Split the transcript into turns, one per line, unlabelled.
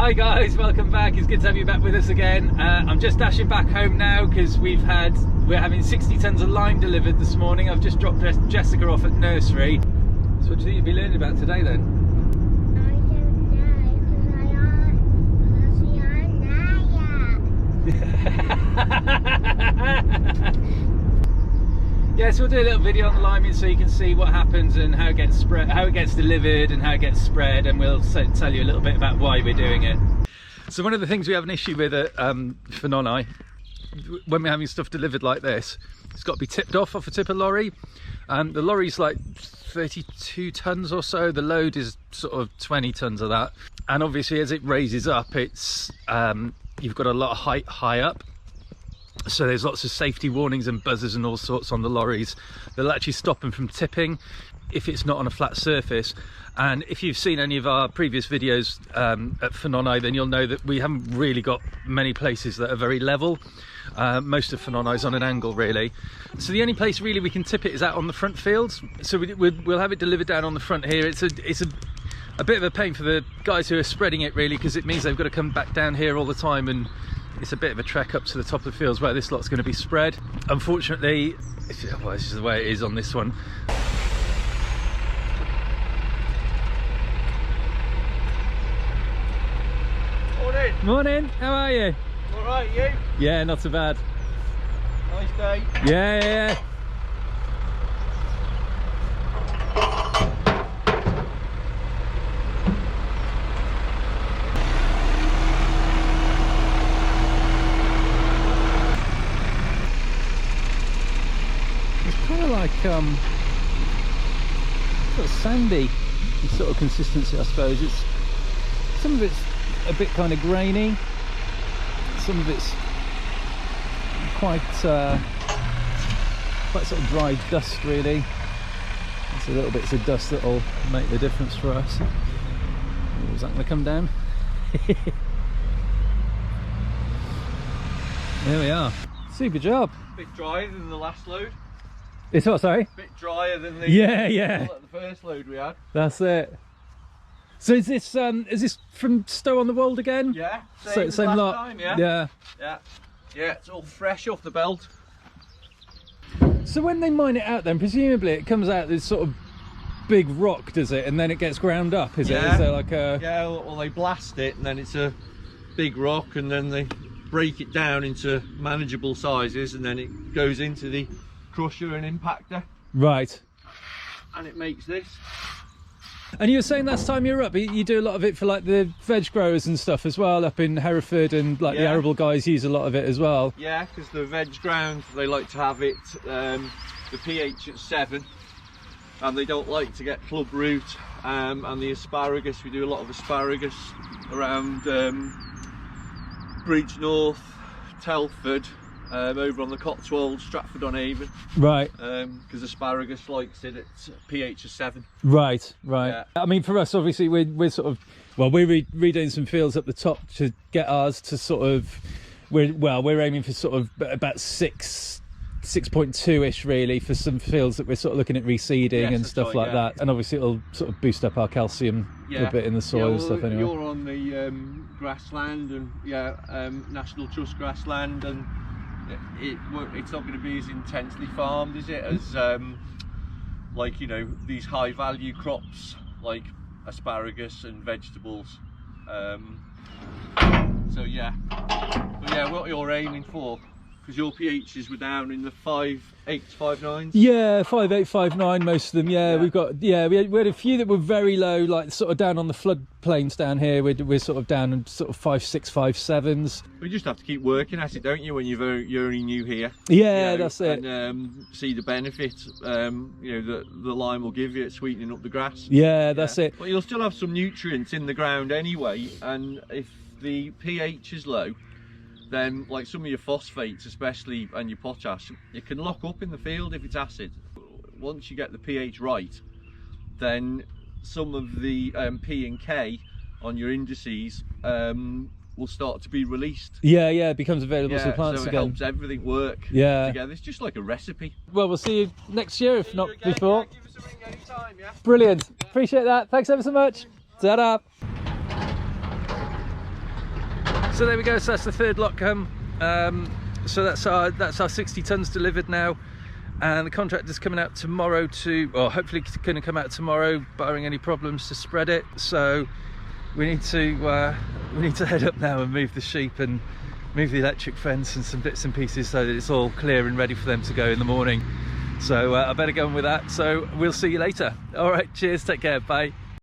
Hi guys, welcome back. It's good to have you back with us again. I'm just dashing back home now because we're having 60 tons of lime delivered this morning. I've just dropped Jessica off at nursery. So what do you think you'll be learning about today then?
I don't know, because
Yeah, so we'll do a little video on the liming so you can see what happens and how it gets spread, how it gets delivered and how it gets spread, and we'll tell you a little bit about why we're doing it. So one of the things we have an issue with at Fenoni, when we're having stuff delivered like this, it's got to be tipped off a tipper lorry. The lorry's like 32 tons or so, the load is sort of 20 tons of that, and obviously as it raises up, it's you've got a lot of height high up. So there's lots of safety warnings and buzzers and all sorts on the lorries. They'll actually stop them from tipping if it's not on a flat surface. And if you've seen any of our previous videos at Fenoni, then you'll know that we haven't really got many places that are very level. Most of Fenoni is on an angle really. So the only place really we can tip it is out on the front fields. So we'll have it delivered down on the front here. It's a bit of a pain for the guys who are spreading it really, because it means they've got to come back down here all the time, and it's a bit of a trek up to the top of the fields where this lot's going to be spread. Unfortunately, it's just the way it is on this one.
Morning.
Morning, how are you?
All right, you?
Yeah, not so bad.
Nice day.
Yeah. Like sort of sandy sort of consistency, I suppose. It's some of it's a bit kind of grainy, some of it's quite sort of dry dust really. It's a little bits of dust that'll make the difference for us. Oh, is that going to come down? There we are. Super job.
A bit drier than the last load.
It's what, sorry?
A bit drier than the
the
first load we had.
That's it. So is this from Stow on the Wold again?
Yeah,
same
as
lot.
last time, yeah. Yeah, it's all fresh off the belt.
So when they mine it out then, presumably it comes out this sort of big rock, does it? And then it gets ground up, is it? Is there like a...
Yeah, well they blast it and then it's a big rock, and then they break it down into manageable sizes, and then it goes into the crusher and impactor,
right,
and it makes this.
And you were saying last time you were up, you do a lot of it for like the veg growers and stuff as well up in Hereford, and like the arable guys use a lot of it as well. Yeah,
because the veg ground, they like to have it the pH at 7, and they don't like to get club root. And the asparagus, we do a lot of asparagus around Bridge North, Telford, over on the Cotswolds, Stratford-on-Avon. Right. Because asparagus likes it at pH of 7.
Right. Yeah. I mean, for us, obviously, we're sort of, well, we're redoing some fields up the top to get ours to sort of, we're aiming for sort of about 6.2-ish really for some fields that we're sort of looking at reseeding and stuff like that. And obviously it'll sort of boost up our calcium a bit in the soil and stuff anyway.
You're on the grassland and National Trust grassland, and it's not going to be as intensely farmed, is it, as like, you know, these high value crops like asparagus and vegetables. So yeah, but yeah, what you're aiming for, because your pHs were down in the 5.8s, 5.9s.
Yeah, 5.8, 5.9, most of them. Yeah, we've got, we had a few that were very low, like sort of down on the floodplains down here. We're sort of down in sort of 5.6, 5.7s.
We just have to keep working at it, don't you, when you're only new here?
Yeah, you know, that's it.
And see the benefit, you know, that the lime will give you at sweetening up the grass.
Yeah, that's it.
But you'll still have some nutrients in the ground anyway, and if the pH is low, then like some of your phosphates especially and your potash, it can lock up in the field if it's acid. Once you get the pH right, then some of the P and K on your indices will start to be released. Yeah, it becomes available to the plants again. So it helps everything work together. It's just like a recipe.
Well, we'll see you next year, if not before.
Give us a ring anytime, yeah?
Brilliant. Appreciate that. Thanks ever so much. Ta-da. So there we go, so that's the third lot come. So that's our 60 tons delivered now, and the contractor's coming out tomorrow to, or hopefully going to come out tomorrow, barring any problems, to spread it. So we need to head up now and move the sheep and move the electric fence and some bits and pieces so that it's all clear and ready for them to go in the morning. So I better go on with that. So we'll see you later. All right, cheers, take care, bye.